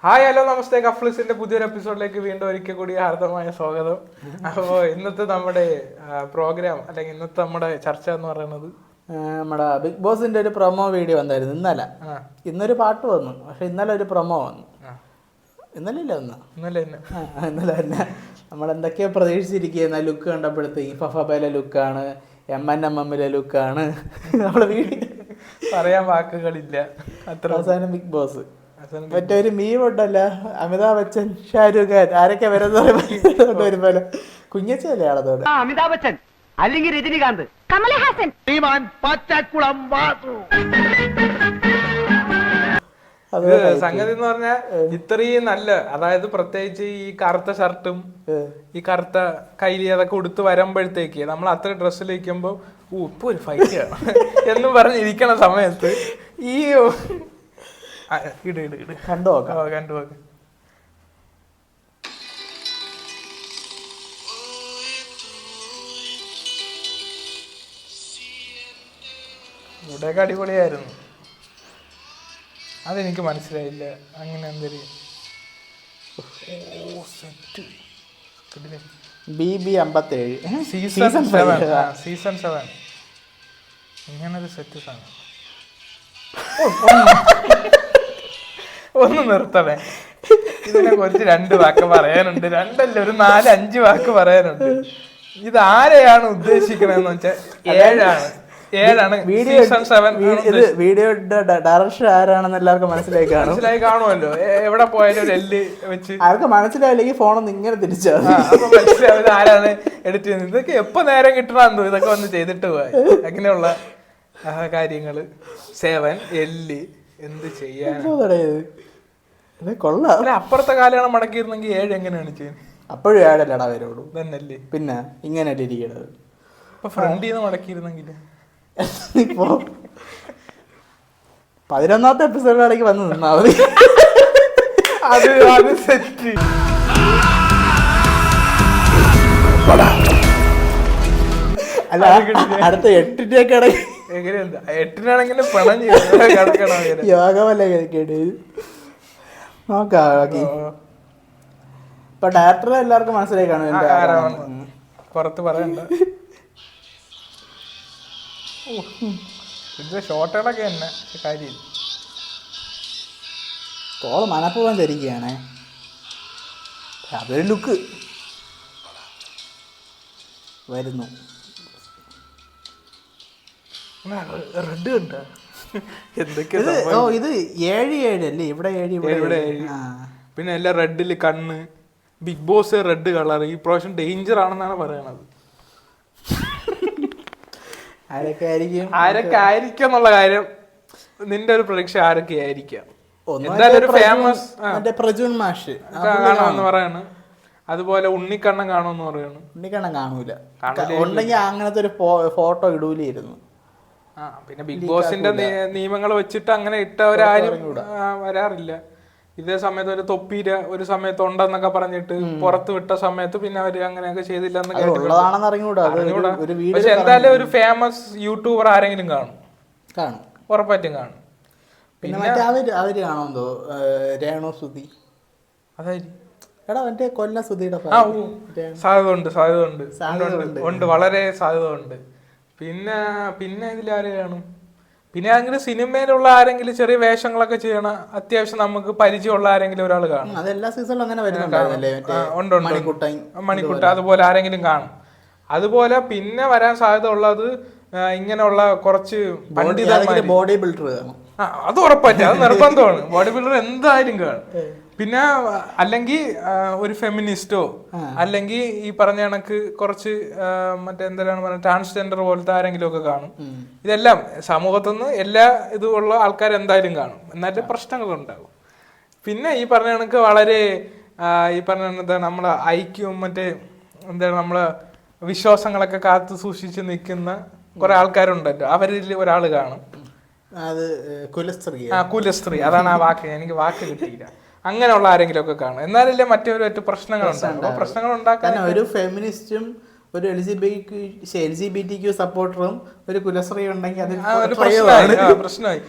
Hi hello നമസ്തേ. കഫ്ലിസിന്റെ പുതിയൊരു എപ്പിസോഡിലേക്ക് വീണ്ടും ഒരിക്കൽ കൂടി ഹാർദമായ സ്വാഗതം. അപ്പോൾ ഇന്നത്തെ നമ്മുടെ പ്രോഗ്രാം അല്ലെങ്കിൽ ഇന്നത്തെ നമ്മുടെ ചർച്ച എന്ന് പറയുന്നത് നമ്മുടെ ബിഗ് ബോസിന്റെ ഒരു പ്രൊമോ വീഡിയോ വന്നായിരുന്നു ഇന്നൊരു പാട്ട് വന്നു. പക്ഷെ ഇന്നലെ ഒരു പ്രൊമോ വന്നു. ഇന്നലെ തന്നെ നമ്മൾ എന്തൊക്കെയോ പ്രതീക്ഷിച്ചിരിക്കുന്ന ലുക്ക് കണ്ടപ്പോഴത്തേക്ക് ഫഫബയിലെ ലുക്കാണ്, MNMമിലെ ലുക്കാണ്. നമ്മളെ വീഡിയോ പറയാൻ വാക്കുകളില്ല. അത്ര അവസാനം ബിഗ് ബോസ് മറ്റേ ഒരു മീം ഉണ്ടല്ല, അമിതാഭ് ബച്ചൻ, ഷാരൂഖ് ഖാൻ ആരൊക്കെ വരുമ്പോൾ കുഞ്ഞച്ചല്ലേ ആളതോട്. അമിതാഭ് ബച്ചൻ അല്ലെങ്കിൽ രജനികാന്ത്, കമലഹാസൻ, പച്ചക്കുളം വാസു. സംഗതി എന്ന് പറഞ്ഞാൽ ഇത്രയും നല്ല, അതായത് പ്രത്യേകിച്ച് ഈ കറുത്ത ഷർട്ടും ഈ കറുത്ത കൈലി അതൊക്കെ ഉടുത്ത് വരുമ്പോഴത്തേക്ക് നമ്മൾ അത്ര ഡ്രസ്സിൽ ഇരിക്കുമ്പോ ഇപ്പൊ ഒരു ഫൈറ്റ് എന്നും പറഞ്ഞിരിക്കണ സമയത്ത് ഈ കണ്ടു നോക്കാം. ഇവിടെയൊക്കെ അടിപൊളിയായിരുന്നു. അതെനിക്ക് മനസ്സിലായില്ല. അങ്ങനെ എന്തൊരു BB57 സീസൺ 7 ഇങ്ങനൊരു സെറ്റ് സാധനം. ഒന്ന് നിർത്തണേ, ഇതിനെ കുറിച്ച് 2 വാക്ക് പറയാനുണ്ട്. 2 അല്ല, ഒരു 4-5 വാക്ക് പറയാനുണ്ട്. ഇത് ആരെയാണ് ഉദ്ദേശിക്കണെന്ന് വെച്ചാൽ 7 സീസൺ 7. ഇത് വീഡിയോയുടെ ഡയറക്ഷൻ ആരാണെന്ന് എല്ലാവർക്കും മനസ്സിലായി കാണുമല്ലോ. എവിടെ പോയാലും ഒരു എല്ല് വെച്ച് ആർക്ക് മനസ്സിലായില്ലെങ്കിൽ ഫോണൊന്ന് ഇങ്ങനെ തിരിച്ചാൽ മനസ്സിലാവും ആരാണ് എഡിറ്റ് ചെയ്യുന്നത്. ഇതൊക്കെ എപ്പോ നേരം കിട്ടണമെന്നോ ഇതൊക്കെ വന്ന് ചെയ്തിട്ട് പോയി. അങ്ങനെയുള്ള കാര്യങ്ങള് 7 എല്ല് എന്ത് ചെയ്യാൻ കൊള്ളാം. അപ്പുറത്തെ കാലാണ് മടക്കിയിരുന്നെങ്കിൽ 7 എങ്ങനെയാണ് ചെയ്യുന്നത്? അപ്പോഴും 7 അല്ലടാ വരുള്ളൂ തന്നെയല്ലേ. പിന്നെ ഇങ്ങനെയല്ലേ ഇരിക്കണത്. ഇപ്പൊ ഫ്രണ്ടിൽ നിന്ന് മടക്കിയിരുന്നെങ്കിൽ ഇപ്പോ 11ാമത്തെ എപ്പിസോഡിലേക്ക് വന്ന് നിന്നാ മതി. അത് സെറ്റ്. അല്ല, അടുത്ത 8ന്റെയൊക്കെ എങ്ങനെയുണ്ട്? 8നാണെങ്കിലും പണം യോഗമല്ലേ കഴിക്കേണ്ടി നോക്കി. ഇപ്പൊ ഡയറക്ടർ എല്ലാവർക്കും മനസ്സിലായി കാണും. പുറത്ത് പറയണ്ട. ഇത് ഷോട്ടുകളൊക്കെ തന്നെ കാര്യം. തോള് മനപ്പൂർവ്വം ധരിക്കുകയാണേ. അതൊരു ലുക്ക് വരുന്നു. റെഡ് കണ്ട എന്തൊക്കെ ഇത് 7 അല്ലേ? ഇവിടെ 7 പിന്നെ എല്ലാം റെഡില് കണ്ണ്. ബിഗ് ബോസ് റെഡ് കളർ ഈ പ്രാവശ്യം ഡേഞ്ചർ ആണെന്നാണ് പറയണത്. ആരൊക്കെ ആയിരിക്കും എന്നുള്ള കാര്യം നിന്റെ ഒരു പ്രതീക്ഷ ആരൊക്കെ ആയിരിക്കാം? എന്തായാലും ഒരു ഫേമസ് പ്രജുൻ മാഷ് കാണുമെന്ന് പറയാണ്. അതുപോലെ ഉണ്ണിക്കണ്ണൻ കാണുമെന്ന് പറയാണ്. ഉണ്ണിക്കണ്ണൻ കാണൂല, ഉണ്ടെങ്കിൽ അങ്ങനത്തെ ഒരു ഫോട്ടോ ഇടൂലായിരുന്നു. പിന്നെ ബിഗ് ബോസിന്റെ നിയമങ്ങൾ വെച്ചിട്ട് അങ്ങനെ ഇട്ടവരാരും വരാറില്ല. ഇതേ സമയത്ത് ഒരു തൊപ്പീര ഒരു സമയത്ത് ഉണ്ടെന്നൊക്കെ പറഞ്ഞിട്ട് പുറത്ത് വിട്ട സമയത്ത് പിന്നെ അവര് അങ്ങനെയൊക്കെ ചെയ്തില്ലെന്ന് അറിഞ്ഞൂടാ. പക്ഷെ എന്തായാലും ഒരു ഫേമസ് യൂട്യൂബർ ആരെങ്കിലും കാണും, ഉറപ്പായിട്ടും കാണും. പിന്നെ അവര് കാണുമോ? രേണു സുധി, അതായത് കൊല്ല സുധിയുടെ സാധ്യത വളരെ സാധ്യത ഉണ്ട്. പിന്നെ ഇതിലാരെ കാണും? പിന്നെ അങ്ങനെ സിനിമയിലുള്ള ആരെങ്കിലും ചെറിയ വേഷങ്ങളൊക്കെ ചെയ്യണ അത്യാവശ്യം നമുക്ക് പരിചയമുള്ള ആരെങ്കിലും ഒരാൾ കാണും. മണിക്കുട്ട അതുപോലെ ആരെങ്കിലും കാണും. അതുപോലെ പിന്നെ വരാൻ സാധ്യത ഉള്ളത് ഇങ്ങനെയുള്ള കുറച്ച് ബോഡി ബിൽഡർ. അത് ഉറപ്പായിട്ടും, അത് നിർബന്ധമാണ്. ബോഡി ബിൽഡർ എന്തായാലും കാണും. പിന്നെ അല്ലെങ്കിൽ ഒരു ഫെമിനിസ്റ്റോ അല്ലെങ്കിൽ ഈ പറഞ്ഞ കണക്ക് കുറച്ച് മറ്റെന്താണ് പറയുക ട്രാൻസ്ജെൻഡർ പോലത്തെ ആരെങ്കിലും ഒക്കെ കാണും. ഇതെല്ലാം സമൂഹത്തുനിന്ന് എല്ലാ ഇതുള്ള ആൾക്കാർ എന്തായാലും കാണും. എന്നാലും പ്രശ്നങ്ങളുണ്ടാകും. പിന്നെ ഈ പറഞ്ഞ കണക്ക് വളരെ ഈ പറഞ്ഞ എന്താ നമ്മളെ ഐക്യവും മറ്റേ എന്താണ് നമ്മളെ വിശ്വാസങ്ങളൊക്കെ കാത്തു സൂക്ഷിച്ച് നിൽക്കുന്ന കുറെ ആൾക്കാരുണ്ടല്ലോ, അവരിൽ ഒരാൾ കാണും. കുലസ്ത്രീ, അതാണ് ആ വാക്ക്. എനിക്ക് വാക്ക് കിട്ടിയില്ല. അങ്ങനെയുള്ള ആരെങ്കിലും ഒക്കെ കാണും. എന്നാലല്ലേ മറ്റൊരു പ്രശ്നങ്ങളുണ്ടാകും. പ്രശ്നങ്ങൾ ഉണ്ടാക്കാൻ ഒരു ഫെമിനിസ്റ്റും ഒരു LGBTQ സപ്പോർട്ടറും ഒരു കുലസ്ത്രീ ഉണ്ടെങ്കിൽ അത് പ്രശ്നമായി.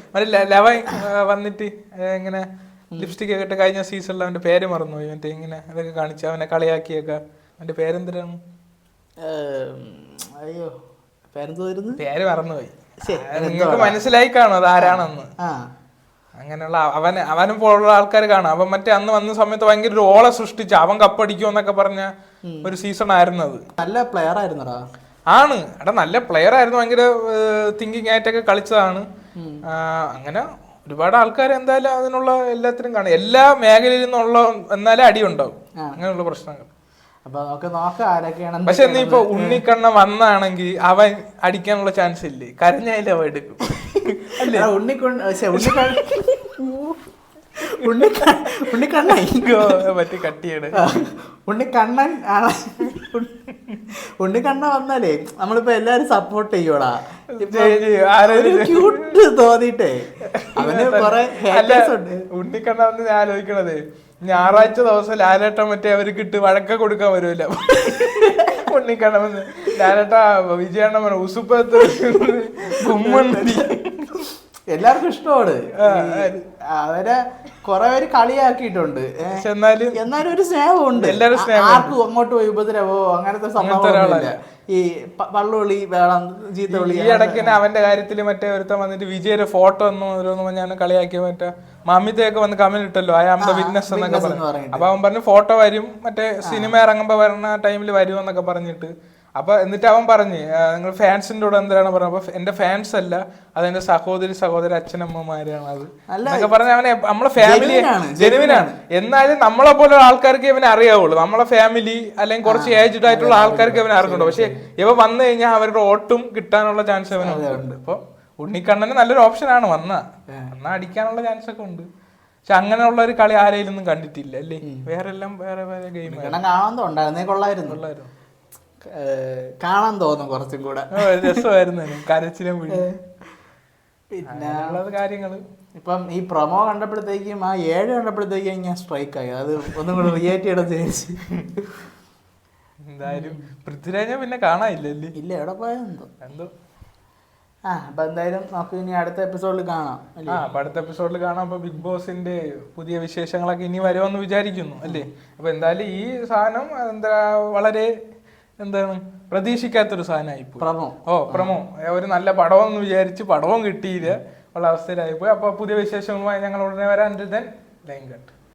ലവ വന്നിട്ട് ഇങ്ങനെ ലിപ്സ്റ്റിക് ഒക്കെ ഇട്ട് കഴിഞ്ഞ സീസണിൽ അവന്റെ പേര് മറന്നുപോയി. മറ്റേ ഇങ്ങനെ അതൊക്കെ കാണിച്ച് അവനെ കളിയാക്കിയൊക്കെ. അവന്റെ പേരെന്തിനാണ്? അയ്യോ പേരെന്തോയിരുന്നു, പേര് മറന്നുപോയി. നിങ്ങൾക്ക് മനസ്സിലായി കാണും അത് ആരാണെന്ന്. അങ്ങനെയുള്ള അവനും പോലുള്ള ആൾക്കാർ കാണാം. അവൻ മറ്റേ അന്ന് വന്ന സമയത്ത് ഭയങ്കര ഒരു ഓള സൃഷ്ടിച്ച് അവൻ കപ്പടിക്കും എന്നൊക്കെ പറഞ്ഞ ഒരു സീസൺ ആയിരുന്നു അത്. നല്ല പ്ലെയർ ആയിരുന്നടാ. ആണ് എടാ, നല്ല പ്ലെയർ ആയിരുന്നു, ഭയങ്കര തിങ്കിങ് ആയിട്ടൊക്കെ കളിച്ചതാണ്. അങ്ങനെ ഒരുപാട് ആൾക്കാർ എന്തായാലും അതിനുള്ള എല്ലാത്തിനും കാണും. എല്ലാ മേഖലയിൽ നിന്നുള്ള എന്നാലും അടി ഉണ്ടാവും, അങ്ങനെയുള്ള പ്രശ്നങ്ങൾ. അപ്പൊ നമുക്ക് നോക്കാം ആരൊക്കെയാണ്. പക്ഷെ നീ ഇപ്പൊ ഉണ്ണിക്കണ്ണ വന്നാണെങ്കിൽ അവൻ അടിക്കാനുള്ള ചാൻസ് ഇല്ലേ? കരഞ്ഞാലും അവൻ എടുക്കും. പറ്റി കട്ടിയാണ് ഉണ്ണിക്കണ്ണ വന്നാലേ നമ്മളിപ്പോ എല്ലാരും സപ്പോർട്ട് ചെയ്യൂടാ. ക്യൂട്ട് തോന്നിട്ടേ അവന് കൊറേ ഹേറ്റേഴ്സ് ഉണ്ട്. ഉണ്ണിക്കണ്ണ വന്ന് ഞാൻ ആലോചിക്കണത്, ഞായറാഴ്ച ദിവസം ലാലേട്ടൻ മറ്റേ അവർക്ക് ഇട്ട് വഴക്ക കൊടുക്കാൻ വരുമല്ലോ. ഉണ്ണിക്കണ്ണ വന്ന് ലാലേട്ട വിജയണ്ണ പറഞ്ഞ ഉസുപ്പത്ത് ഗുമ്മണ്ടി എല്ലാവർക്കും ഇഷ്ടമാണ്. അവരെ കൊറേ പേര് കളിയാക്കിയിട്ടുണ്ട്. എന്നാലും ഒരു സ്നേഹമുണ്ട്. ആർക്കും അങ്ങോട്ട് പോയി ഉപദ്രവോ അങ്ങനത്തെ സംഭവം. ഈ പള്ളുവിളി വേണം, ചീത്തവിളി. ഈ ഇടയ്ക്ക് അവന്റെ കാര്യത്തില് മറ്റേ ഒരുത്തം വന്നിട്ട് വിജയുടെ ഫോട്ടോ ഒന്നും ഞാൻ കളിയാക്കിയ മറ്റേ മാമിതയൊക്കെ വന്ന് കമന്റ് ഇട്ടല്ലോ, ഐ ആം ദ വിറ്റ്നസ് എന്നൊക്കെ പറഞ്ഞു. അപ്പൊ അവൻ പറഞ്ഞു ഫോട്ടോ വരും, മറ്റേ സിനിമ ഇറങ്ങുമ്പോ വരുന്ന ടൈമിൽ വരും എന്നൊക്കെ പറഞ്ഞിട്ട്. അപ്പൊ എന്നിട്ട് അവൻ പറഞ്ഞ് നിങ്ങൾ ഫാൻസിന്റെ കൂടെ എന്തിനാണ് പറഞ്ഞത്? അപ്പൊ എന്റെ ഫാൻസ് അല്ല, അതെന്റെ സഹോദരി അച്ഛനമ്മമാരാണ് അത് എന്നൊക്കെ പറഞ്ഞ അവനെ നമ്മളെ ഫാമിലി ജെനുവിനാണ്. എന്നാലും നമ്മളെ പോലെ ആൾക്കാർക്ക് ഇവനെ അറിയാവുള്ളൂ. നമ്മളെ ഫാമിലി അല്ലെങ്കിൽ കുറച്ച് ഏജ്ഡ് ആയിട്ടുള്ള ആൾക്കാർക്ക് ഇവനെ അറിഞ്ഞുള്ളൂ. പക്ഷെ ഇവ വന്നു കഴിഞ്ഞാൽ അവരുടെ വോട്ടും കിട്ടാനുള്ള ചാൻസ് അവനുണ്ട്. അപ്പൊ ഉണ്ണിക്കണ്ണന് നല്ലൊരു ഓപ്ഷനാണ് വന്നാ അടിക്കാനുള്ള ചാൻസ് ഒക്കെ ഉണ്ട്. പക്ഷെ അങ്ങനെയുള്ള ഒരു കളി ആരെയും കണ്ടിട്ടില്ല അല്ലേ? വേറെ എല്ലാം വേറെ വേറെ ഗെയിം കൊള്ളായിരുന്നു, കാണാൻ തോന്നും കുറച്ചും കൂടെ രസമായിരുന്നു. കരച്ചിലും പിന്നെ കാര്യങ്ങള്. ഇപ്പം ഈ പ്രൊമോ കണ്ടപ്പോഴത്തേക്കും ആ 7 കണ്ടപ്പോഴത്തേക്കും ഞാൻ സ്ട്രൈക്ക് ആയി. അത് ഒന്നും കൂടെ റിയേറ്റ് ചെയ്യണം വിചാരിച്ചു. എന്തായാലും പൃഥ്വിരാജ് പിന്നെ കാണാനില്ലല്ലേ? ഇല്ല, എവിടെ പോയെന്തോ. അപ്പൊ എന്തായാലും നമുക്ക് ഇനി അടുത്ത എപ്പിസോഡിൽ കാണാം. അടുത്ത എപ്പിസോഡിൽ കാണാം. അപ്പൊ ബിഗ് ബോസിന്റെ പുതിയ വിശേഷങ്ങളൊക്കെ ഇനി വരുമെന്ന് വിചാരിക്കുന്നു അല്ലേ? അപ്പൊ എന്തായാലും ഈ സാധനം വളരെ പ്രതീക്ഷിക്കാത്തൊരു സാധനമായിപ്പോയി. പ്രമോ ഒരു നല്ല പടമെന്ന് വിചാരിച്ച് പടവും കിട്ടിയില്ല ഉള്ള അവസ്ഥയിലായിപ്പോയി. അപ്പൊ പുതിയ വിശേഷങ്ങളുമായി ഞങ്ങൾ ഉടനെ വരാൻ. Line cut.